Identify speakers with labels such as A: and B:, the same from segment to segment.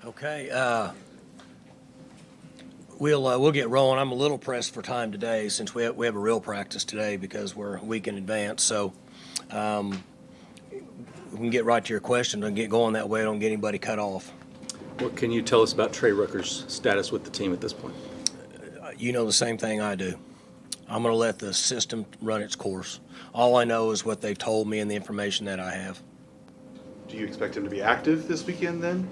A: Okay, we'll get rolling. I'm a little pressed for time today since we have a real practice today because we're a week in advance. So we can get right to your question and get going that way. Don't get anybody cut off.
B: What can you tell us about Trey Rucker's status with the team at this point?
A: You know the same thing I do. I'm going to let the system run its course. All I know is what they've told me and the information that I have.
C: Do you expect him to be active this weekend then?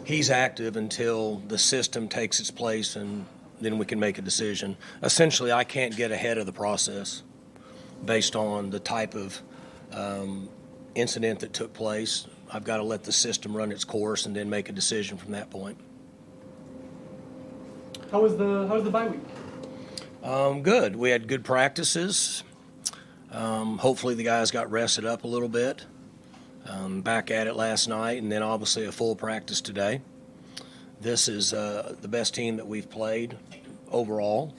A: He's active until the system takes its place, and then we can make a decision. Essentially, I can't get ahead of the process based on the type of incident that took place. I've got to let the system run its course and then make a decision from that point.
D: How was the bye week?
A: Good. We had good practices. Hopefully the guys got rested up a little bit. Back at it last night, and then obviously a full practice today. This is the best team that we've played overall,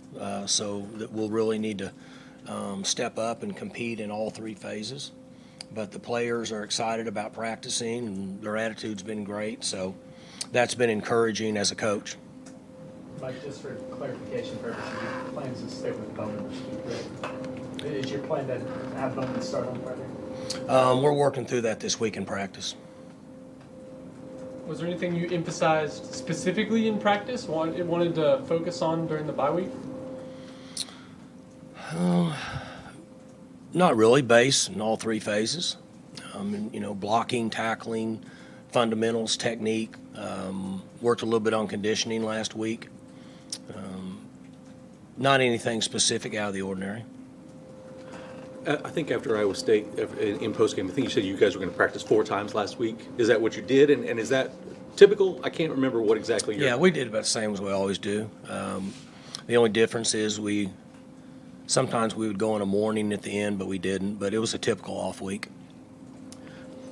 A: so that we'll really need to step up and compete in all three phases. But the players are excited about practicing, and their attitude's been great, so that's been encouraging as a coach.
D: Mike, just for clarification purposes, your plans to stay with Bowman this week, right? Is your plan to have Bowman start on Friday?
A: We're working through that this week in practice.
E: Was there anything you emphasized specifically in practice, wanted to focus on during the bye week?
A: Not really. Base in all three phases. Blocking, tackling, fundamentals, technique. Worked a little bit on conditioning last week. Not anything specific out of the ordinary.
B: I think after Iowa State, in postgame, I think you said you guys were going to practice 4 times last week. Is that what you did? And is that typical? I can't remember what exactly you're...
A: Yeah, we did about the same as we always do. The only difference is sometimes we would go in a morning at the end, but we didn't. But it was a typical off week.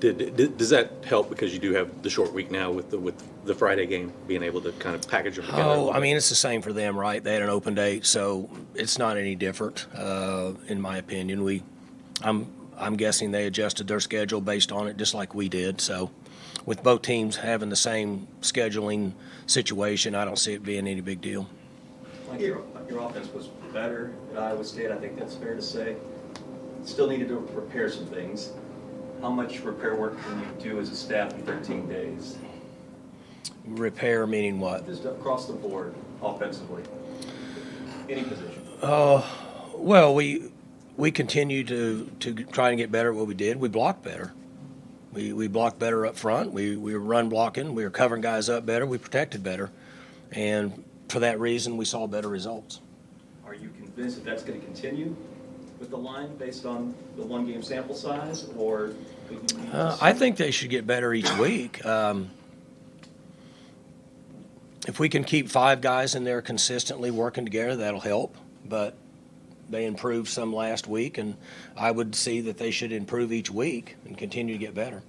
B: Does that help because you do have the short week now with the Friday game, being able to kind of package them together?
A: Oh, I mean, it's the same for them, right? They had an open date, so it's not any different, in my opinion. I'm guessing they adjusted their schedule based on it just like we did. So with both teams having the same scheduling situation, I don't see it being any big deal.
F: Like your offense was better at Iowa State, I think that's fair to say. Still needed to repair some things. How much repair work can you do as a staff in 13 days?
A: Repair meaning what?
F: Just across the board, offensively. Any position.
A: Well, we continue to try and get better at what we did. We blocked better. We blocked better up front. We were run blocking. We were covering guys up better. We protected better. And for that reason, we saw better results.
F: Are you convinced that that's going to continue with the line based on the one-game sample size, or could you
A: I think they should get better each week. If we can keep 5 guys in there consistently working together, that'll help. But they improved some last week, and I would see that they should improve each week and continue to get better.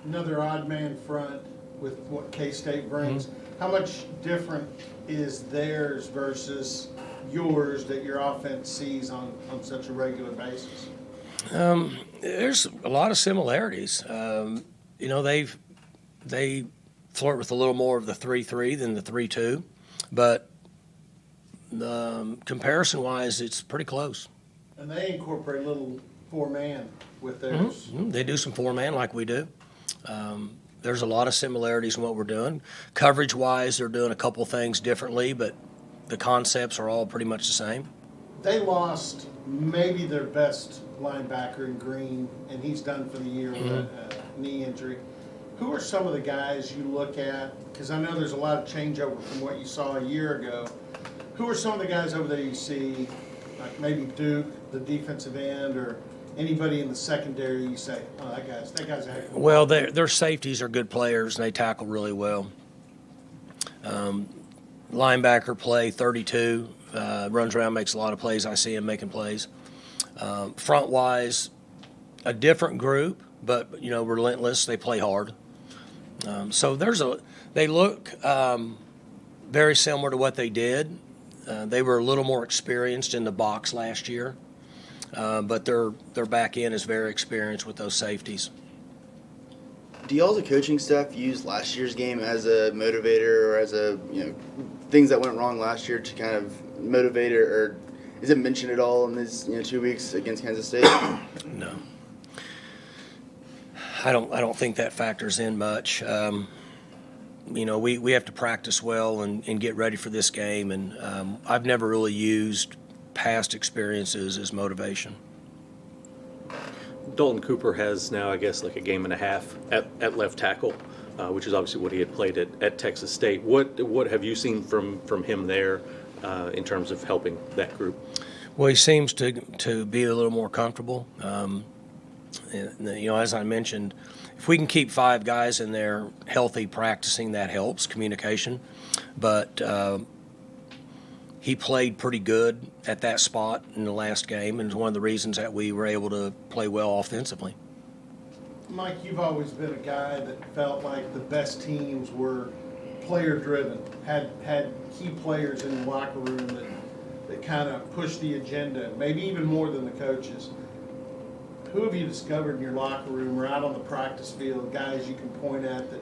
G: Another odd man front with what K-State brings. How much different is theirs versus yours that your offense sees on such a regular basis?
A: There's a lot of similarities. They flirt with a little more of the 3-3 than the 3-2, but comparison-wise, it's pretty close.
G: And they incorporate a little 4-man with theirs.
A: They do some 4-man like we do. There's a lot of similarities in what we're doing. Coverage-wise, they're doing a couple things differently, but the concepts are all pretty much the same.
G: They lost maybe their best linebacker in Green, and he's done for the year with a knee injury. Who are some of the guys you look at? Because I know there's a lot of changeover from what you saw a year ago. Who are some of the guys over there you see, like maybe Duke, the defensive end, or anybody in the secondary you say, oh, that guy's a heck of a
A: Well, their safeties are good players, and they tackle really well. Linebacker play 32, runs around, makes a lot of plays. I see him making plays. Front-wise, a different group, but relentless. They play hard. So they look very similar to what they did. They were a little more experienced in the box last year, but their back end is very experienced with those safeties.
H: Do y'all as a coaching staff use last year's game as a motivator or as a, things that went wrong last year to kind of motivate or is it mentioned at all in these 2 weeks against Kansas State?
A: No. I don't think that factors in much. We have to practice well and get ready for this game, and I've never really used past experiences as motivation.
B: Dalton Cooper has now, I guess, like a game and a half at left tackle, which is obviously what he had played at Texas State. What have you seen from him there in terms of helping that group?
A: Well, he seems to be a little more comfortable. As I mentioned, if we can keep 5 guys in there healthy practicing, that helps communication. But he played pretty good at that spot in the last game, and it's one of the reasons that we were able to play well offensively.
G: Mike, you've always been a guy that felt like the best teams were player-driven, had key players in the locker room that kind of pushed the agenda, maybe even more than the coaches. Who have you discovered in your locker room or out on the practice field, guys you can point at that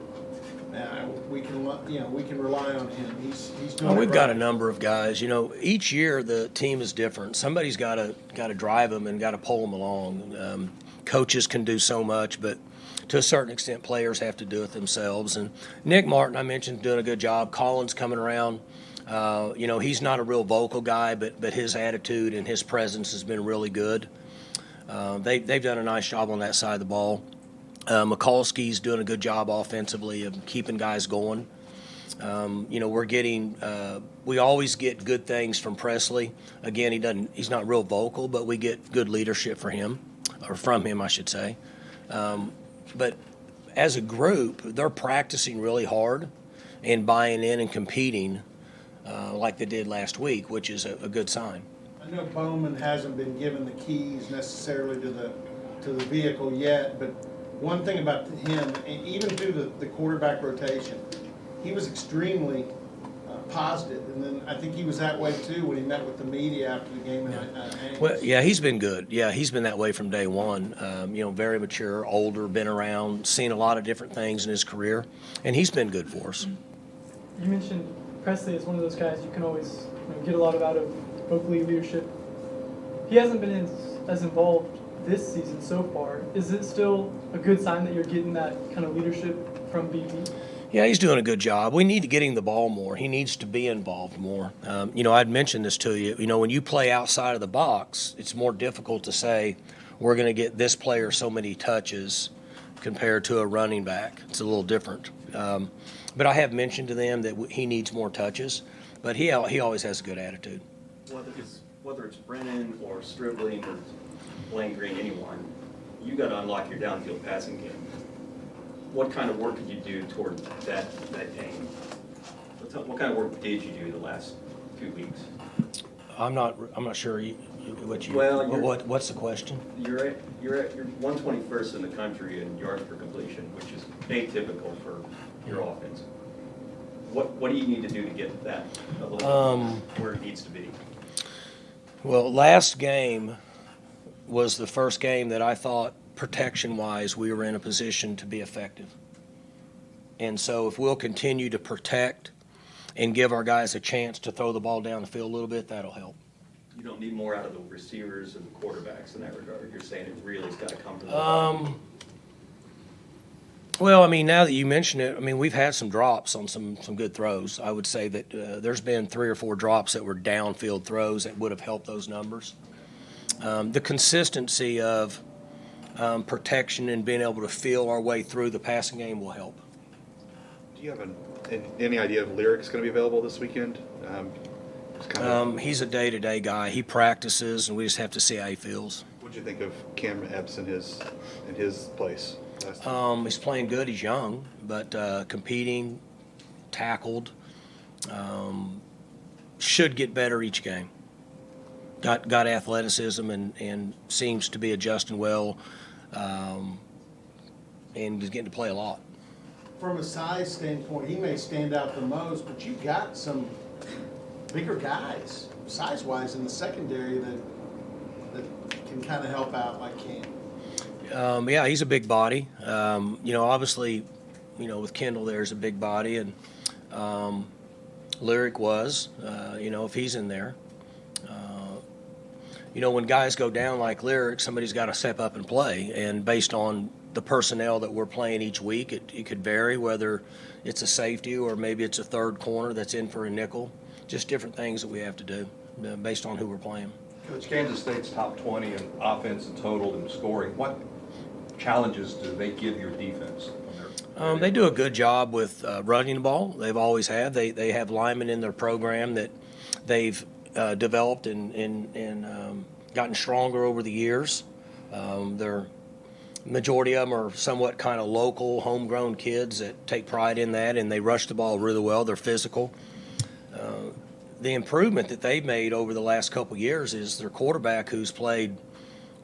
G: we can rely on him? He's doing
A: Well, we've
G: it
A: got a
G: right.
A: number of guys. Each year the team is different. Somebody's got to drive them and got to pull them along. Coaches can do so much, but to a certain extent, players have to do it themselves. And Nick Martin, I mentioned, doing a good job. Colin's coming around. He's not a real vocal guy, but his attitude and his presence has been really good. They've done a nice job on that side of the ball. Mikulski's doing a good job offensively of keeping guys going. We always get good things from Presley. Again, he's not real vocal, but we get good leadership from him, I should say. But as a group, they're practicing really hard and buying in and competing like they did last week, which is a good sign.
G: I know Bowman hasn't been given the keys necessarily to the vehicle yet, but one thing about him, and even through the quarterback rotation, he was extremely positive, and then I think he was that way too when he met with the media after the game.
A: Well, yeah, he's been good. Yeah, he's been that way from day one. Very mature, older, been around, seen a lot of different things in his career, and he's been good for us.
E: You mentioned Presley is one of those guys you can always get a lot out of vocally leadership. He hasn't been as involved this season so far. Is it still a good sign that you're getting that kind of leadership from BB?
A: Yeah, he's doing a good job. We need to get him the ball more. He needs to be involved more. I'd mentioned this to you. When you play outside of the box, it's more difficult to say we're going to get this player so many touches compared to a running back. It's a little different. But I have mentioned to them that he needs more touches, but he always has a good attitude.
F: Whether it's Brennan or Stribling or Blaine Green, anyone, you got to unlock your downfield passing game. What kind of work did you do toward that game? What kind of work did you do the last 2 weeks?
A: I'm not sure what's the question?
F: You're 121st in the country in yards per completion, which is atypical for your offense. What do you need to do to get that a little where it needs to be?
A: Well, last game was the first game that I thought protection-wise we were in a position to be effective. And so if we'll continue to protect and give our guys a chance to throw the ball down the field a little bit, that'll help.
F: You don't need more out of the receivers and the quarterbacks in that regard. You're saying it really has got to come to the
A: Well, now that you mention it, we've had some drops on some good throws. I would say that there's been 3 or 4 drops that were downfield throws that would have helped those numbers. The consistency of protection and being able to feel our way through the passing game will help.
C: Do you have any idea if Lyric's going to be available this weekend?
A: He's a day-to-day guy. He practices, and we just have to see how he feels.
C: What do you think of Cam Epps in his place?
A: He's playing good. He's young, but competing, tackled, should get better each game. Got athleticism and seems to be adjusting well, and is getting to play a lot.
G: From a size standpoint, he may stand out the most, but you've got some bigger guys, size-wise, in the secondary that can kind of help out like Cam.
A: Yeah, he's a big body. Obviously, with Kendall there's a big body, and Lyric was, if he's in there. When guys go down like Lyric, somebody's got to step up and play. And based on the personnel that we're playing each week, it could vary whether it's a safety or maybe it's a third corner that's in for a nickel. Just different things that we have to do based on who we're playing.
I: Coach, Kansas State's top 20 in offense and total and scoring. What challenges do they give your defense?
A: They do a good job with running the ball. They've always had. They have linemen in their program that they've developed and gotten stronger over the years. Their majority of them are somewhat kind of local, homegrown kids that take pride in that, and they rush the ball really well. They're physical. The improvement that they've made over the last couple of years is their quarterback, who's played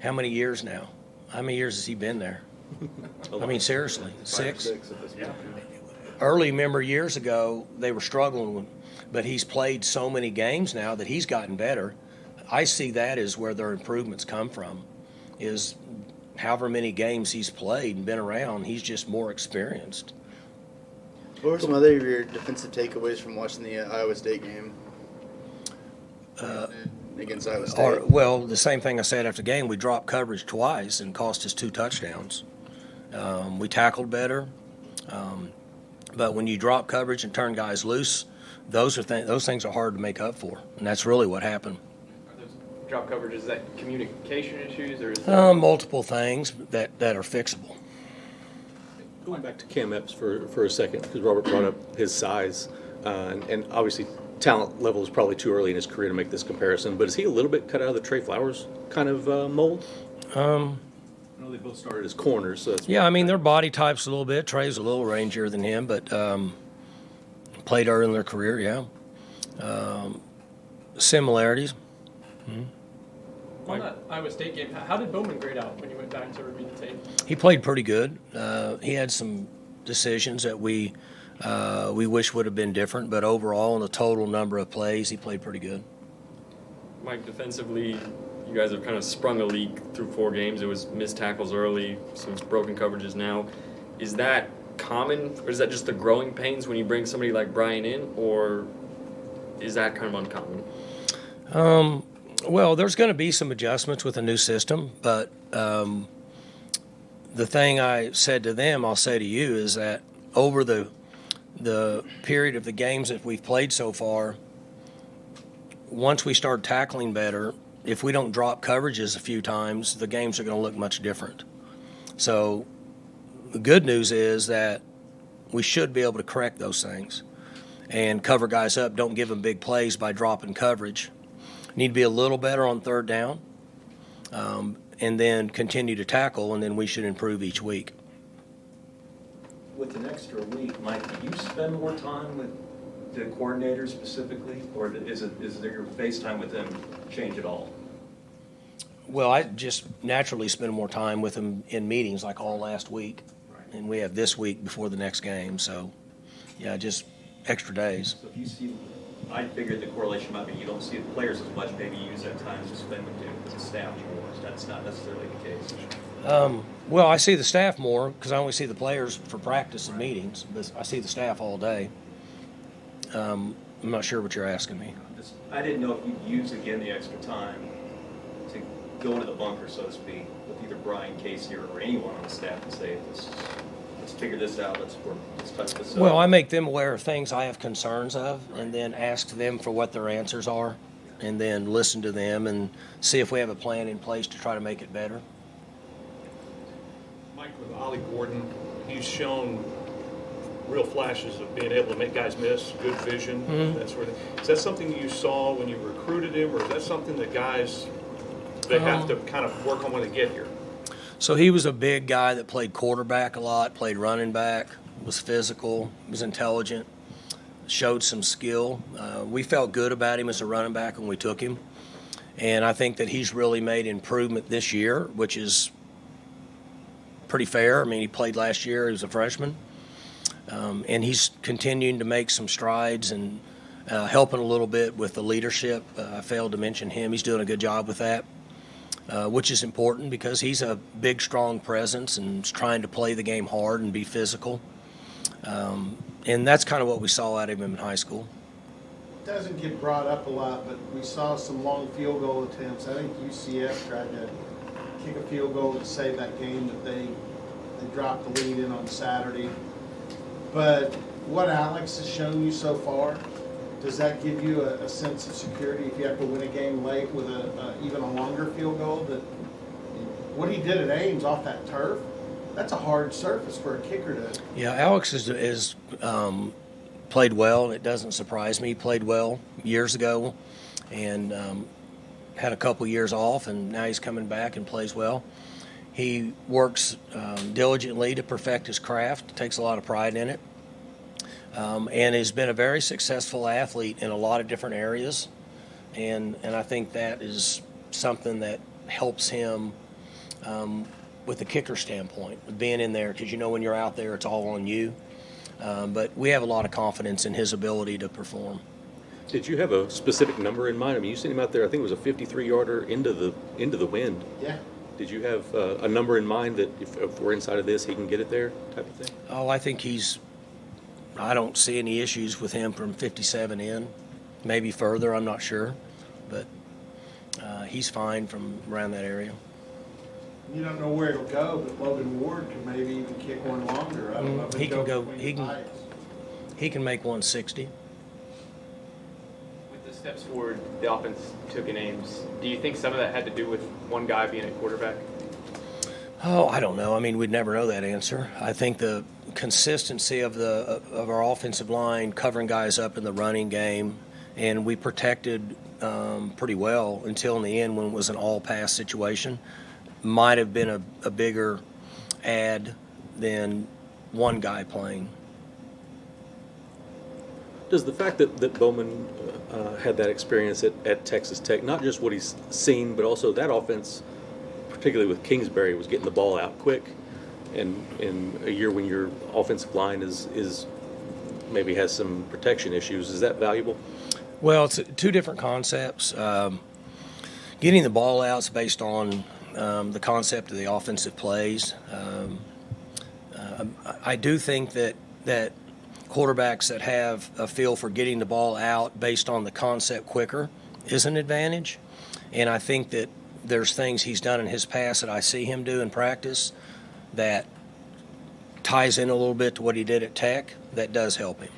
A: how many years now? How many years has he been there? I mean, seriously, 6? Early, remember years ago, they were struggling, but he's played so many games now that he's gotten better. I see that as where their improvements come from, is however many games he's played and been around, he's just more experienced.
H: What were some other of your defensive takeaways from watching the Iowa State game? Against Iowa State?
A: The same thing I said after the game. We dropped coverage twice and cost us 2 touchdowns. We tackled better, but when you drop coverage and turn guys loose, those things are hard to make up for, and that's really what happened.
J: Are those drop coverages, is that communication issues, or is that
A: multiple things that are fixable?
B: Going back to Cam Epps for a second, because Robert brought up his size, and obviously talent level is probably too early in his career to make this comparison, but is he a little bit cut out of the Trey Flowers kind of mold? I know they both started as corners, so that's
A: their body type's a little bit. Trey's a little rangier than him, but played early in their career, similarities.
E: On that Iowa State game, how did Bowman grade out when you went back to review the tape?
A: He played pretty good. He had some decisions that we wish would have been different, but overall, in the total number of plays, he played pretty good.
K: Mike, defensively, you guys have kind of sprung a leak through 4 games. It was missed tackles early, some broken coverages now. Is that common, or is that just the growing pains when you bring somebody like Brian in, or is that kind of uncommon?
A: There's going to be some adjustments with a new system, but the thing I said to them, I'll say to you, is that over the period of the games that we've played so far, once we start tackling better, if we don't drop coverages a few times, the games are going to look much different. So the good news is that we should be able to correct those things and cover guys up. Don't give them big plays by dropping coverage. Need to be a little better on third down, and then continue to tackle, and then we should improve each week.
F: With an extra week, Mike, do you spend more time with the coordinators specifically, or is there your face time with them change at all?
A: Well, I just naturally spend more time with them in meetings, like all last week, and we have this week before the next game. So, just extra days.
F: So if you see, I figured the correlation might be you don't see the players as much. Maybe you use that time to spend with the staff more. That's not necessarily the case.
A: I see the staff more because I only see the players for practice and meetings, but I see the staff all day. I'm not sure what you're asking me.
F: I didn't know if you'd use again the extra time to go into the bunker, so to speak, with either Brian, Casey, or anyone on the staff and say, let's figure this out, let's touch this up.
A: Well, I make them aware of things I have concerns of, and then ask them for what their answers are, and then listen to them and see if we have a plan in place to try to make it better.
L: Mike, with Ollie Gordon, he's shown real flashes of being able to make guys miss, good vision, that sort of thing. Is that something you saw when you recruited him, or is that something that guys, they have to kind of work on when they get here?
A: So he was a big guy that played quarterback a lot, played running back, was physical, was intelligent, showed some skill. We felt good about him as a running back when we took him. And I think that he's really made improvement this year, which is pretty fair. I mean, he played last year. He was a freshman. And he's continuing to make some strides and helping a little bit with the leadership. I failed to mention him. He's doing a good job with that. which is important because he's a big, strong presence and is trying to play the game hard and be physical. And that's kind of what we saw out of him in high school.
G: Doesn't get brought up a lot, but we saw some long field goal attempts. I think UCF tried to kick a field goal to save that game that they dropped the lead in on Saturday. But what Alex has shown you so far, does that give you a sense of security if you have to win a game late with even a longer field goal? That what he did at Ames off that turf, that's a hard surface for a kicker to.
A: Yeah, Alex is played well. It doesn't surprise me. He played well years ago and had a couple years off, and now he's coming back and plays well. He works diligently to perfect his craft, takes a lot of pride in it, and has been a very successful athlete in a lot of different areas. And I think that is something that helps him with the kicker standpoint, being in there, because when you're out there, it's all on you. But we have a lot of confidence in his ability to perform.
B: Did you have a specific number in mind? I mean, you sent him out there, I think it was a 53-yarder into the wind.
G: Yeah.
B: Did you have a number in mind that if we're inside of this, he can get it there type of thing?
A: Oh, I think I don't see any issues with him from 57 in. Maybe further, I'm not sure. But he's fine from around that area.
G: You don't know where it'll go, but Logan Ward can maybe even kick one longer. I don't know if
A: He can go.
G: between the heights.
A: He can make 160.
J: With the steps forward the offense took in Ames, do you think some of that had to do with one guy being a quarterback?
A: Oh, I don't know. I mean, we'd never know that answer. I think the consistency of our offensive line covering guys up in the running game, and we protected pretty well until in the end when it was an all-pass situation, might have been a bigger add than one guy playing.
B: Does the fact that Bowman had that experience at Texas Tech, not just what he's seen, but also that offense, particularly with Kingsbury, was getting the ball out quick, and in a year when your offensive line is maybe has some protection issues, is that valuable?
A: Well, it's two different concepts. Getting the ball out is based on the concept of the offensive plays. I do think that quarterbacks that have a feel for getting the ball out based on the concept quicker is an advantage. And I think that there's things he's done in his past that I see him do in practice that ties in a little bit to what he did at Tech that does help him.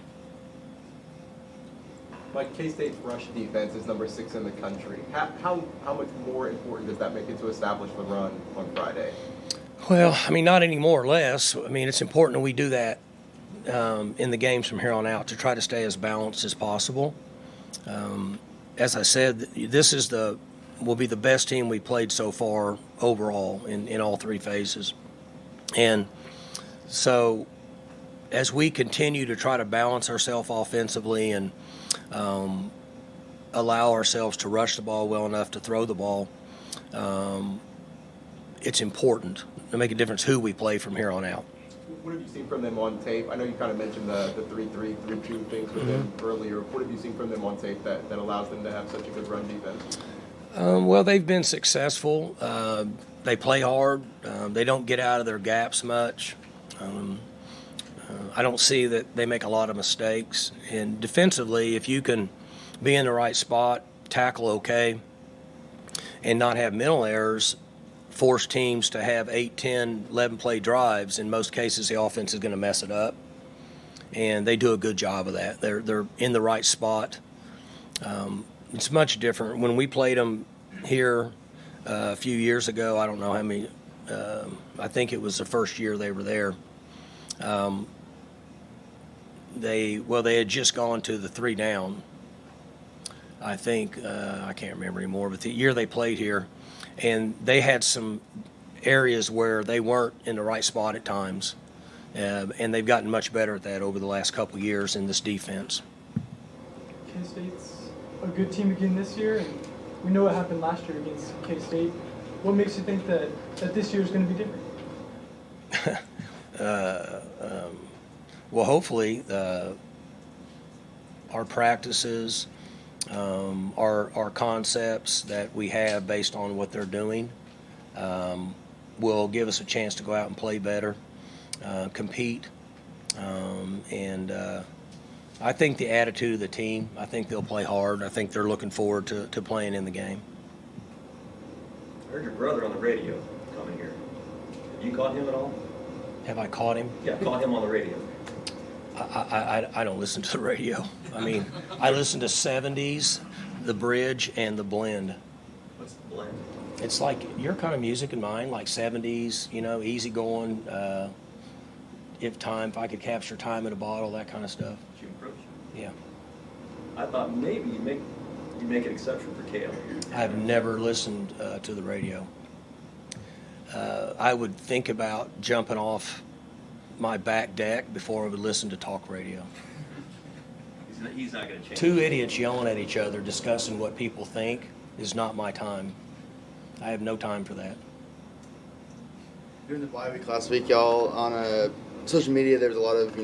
M: Mike, K-State's rush defense is number 6 in the country. How much more important does that make it to establish the run on Friday?
A: Well, I mean, not any more or less. I mean, it's important that we do that in the games from here on out to try to stay as balanced as possible. As I said, this will be the best team we played so far overall in all three phases. And so as we continue to try to balance ourselves offensively and allow ourselves to rush the ball well enough to throw the ball, it's important to make a difference who we play from here on out.
M: What have you seen from them on tape? I know you kind of mentioned the 3-3, 3-2 things with them earlier. What have you seen from them on tape that allows them to have such a good run defense?
A: Well, they've been successful. They play hard. They don't get out of their gaps much. I don't see that they make a lot of mistakes. And defensively, if you can be in the right spot, tackle okay, and not have mental errors, force teams to have 8, 10, 11-play drives, in most cases the offense is going to mess it up. And they do a good job of that. They're in the right spot. It's much different. When we played them here a few years ago, I don't know how many, I think it was the first year they were there. They had just gone to the 3 down. I think, I can't remember anymore, but the year they played here, and they had some areas where they weren't in the right spot at times. And they've gotten much better at that over the last couple of years in this defense.
E: K-State's a good team again this year, and we know what happened last year against K-State. What makes you think that this year is going to be different?
A: Well, hopefully our practices our concepts that we have based on what they're doing will give us a chance to go out and play better, compete, and I think the attitude of the team, I think they'll play hard. I think they're looking forward to playing in the game.
F: I heard your brother on the radio coming here. Have you caught him at all?
A: Have I caught him?
F: Yeah, caught him on the radio.
A: I don't listen to the radio. I mean, I listen to 70s, The Bridge, and The Blend.
F: What's the blend?
A: It's like your kind of music and mine, like 70s, easy going, if I could capture time in a bottle, that kind of stuff.
F: Jim Croce.
A: Yeah.
F: I thought maybe you make an exception for Kale.
A: I've never listened to the radio. I would think about jumping off my back deck before I would listen to talk radio.
F: He's not going to change.
A: Two idiots yelling at each other, discussing what people think, is not my time. I have no time for that.
H: During the bye week last week, y'all, on social media, there was a lot of,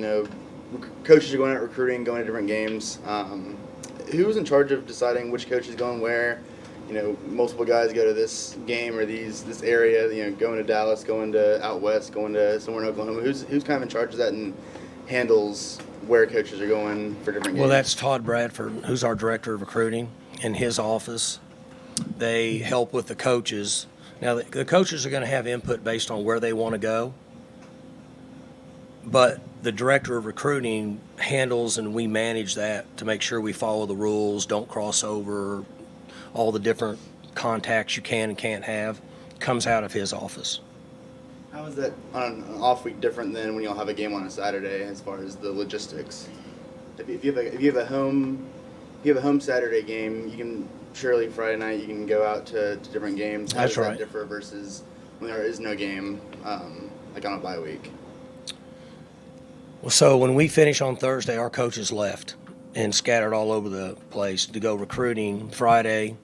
H: coaches are going out recruiting, going to different games. Who was in charge of deciding which coach is going where? Multiple guys go to this game or this area, going to Dallas, going to out west, going to somewhere in Oklahoma. Who's kind of in charge of that and handles where coaches are going for different games?
A: Well, that's Todd Bradford, who's our director of recruiting, in his office. They help with the coaches. Now, the coaches are going to have input based on where they want to go, but the director of recruiting handles and we manage that to make sure we follow the rules, don't cross over, all the different contacts you can and can't have, comes out of his office.
H: How is that on an off week different than when y'all have a game on a Saturday as far as the logistics? If you have a home Saturday game, you can surely Friday night you can go out to different games. How
A: That's
H: does
A: right.
H: that differ versus when there is no game, like on a bye week?
A: Well, so when we finish on Thursday, our coaches left and scattered all over the place to go recruiting Friday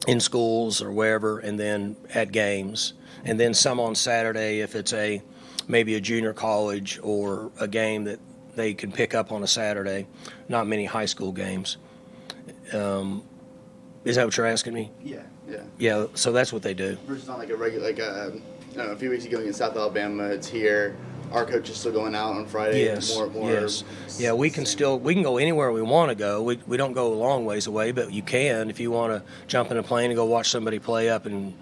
A: in schools or wherever, and then at games, and then some on Saturday if it's maybe a junior college or a game that they can pick up on a Saturday. Not many high school games. Is that what you're asking me?
H: Yeah.
A: Yeah. So that's what they do.
H: Versus not like a regular, I don't know, a few weeks ago against South Alabama, it's here. Our coach is still going out on Friday.
A: Yes.
H: More.
A: Yes. Yeah, we can go anywhere we want to go. We don't go a long ways away, but you can if you want to jump in a plane and go watch somebody play up in,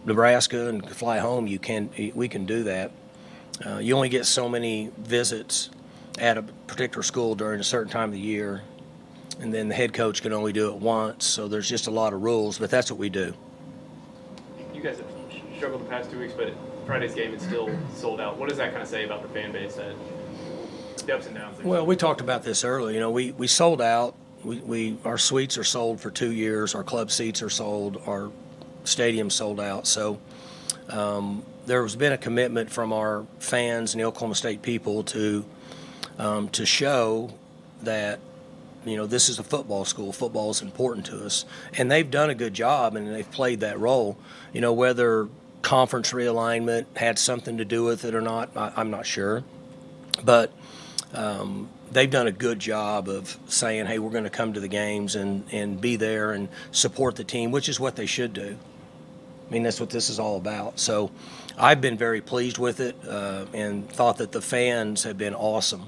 A: Nebraska and fly home. We can do that. You only get so many visits at a particular school during a certain time of the year, and then the head coach can only do it once. So there's just a lot of rules, but that's what we do.
J: You guys have struggled the past 2 weeks, but Friday's game is still sold out. What does that kind of say about the fan base, that the ups and downs?
A: Well, we talked about this earlier. We sold out. Our suites are sold for 2 years. Our club seats are sold. Our stadium sold out. So there has been a commitment from our fans and the Oklahoma State people to show that this is a football school. Football is important to us, and they've done a good job and they've played that role. Whether conference realignment had something to do with it or not, I'm not sure. But they've done a good job of saying, hey, we're going to come to the games and be there and support the team, which is what they should do. I mean, that's what this is all about. So I've been very pleased with it and thought that the fans have been awesome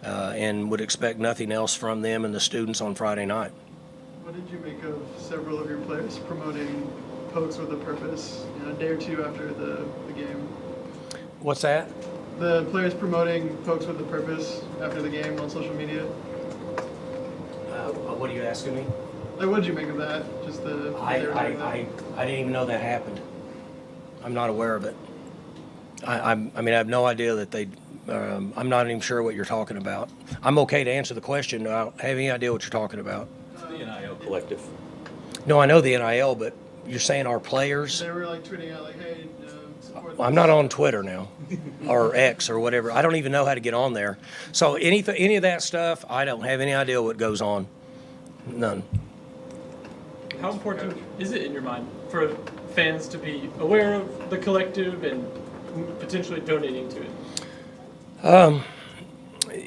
A: and would expect nothing else from them and the students on Friday night.
E: What did you make of several of your players promoting Pokes with a Purpose a day or two after the game?
A: What's that?
E: The players promoting Pokes with a Purpose after the game on social media?
A: What are you asking me?
E: Like, what did you make of that? Just the
A: I didn't even know that happened. I'm not aware of it. I mean, I have no idea that they. I'm not even sure what you're talking about. I'm okay to answer the question. I don't have any idea what you're talking about.
B: It's the NIL collective.
A: No, I know the NIL, but you're saying our players.
E: They were like tweeting out like, "Hey, support."
A: I'm not on Twitter now, or X or whatever. I don't even know how to get on there. So any of that stuff, I don't have any idea what goes on. None.
E: How important is it in your mind for fans to be aware of the collective and potentially donating to it?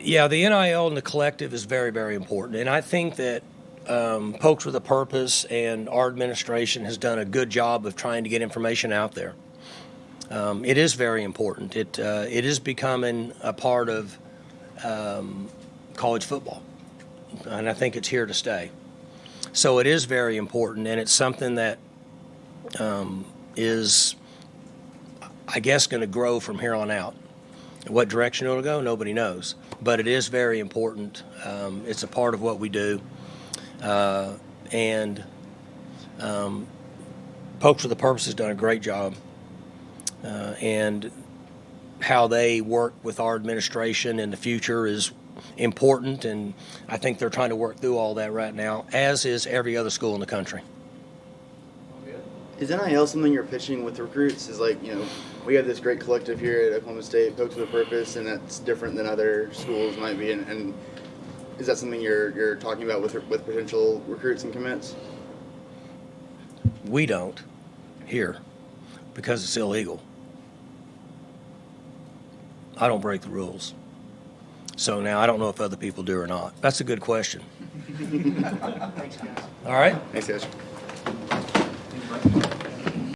A: Yeah, the NIL and the collective is very, very important. And I think that Pokes with a Purpose and our administration has done a good job of trying to get information out there. It is very important. It is becoming a part of college football, and I think it's here to stay. So it is very important, and it's something that is, I guess, going to grow from here on out. What direction it'll go, nobody knows. But it is very important. It's a part of what we do. And Pokes with a Purpose has done a great job. And how they work with our administration in the future is important, and I think they're trying to work through all that right now, as is every other school in the country.
H: Is NIL something you're pitching with recruits? Is like, we have this great collective here at Oklahoma State, Pokes with a Purpose, and that's different than other schools might be. And is that something you're talking about with potential recruits and commits?
A: We don't here because it's illegal. I don't break the rules. So now I don't know if other people do or not. That's a good question.
D: Thanks, guys.
A: All right.
H: Thanks, guys.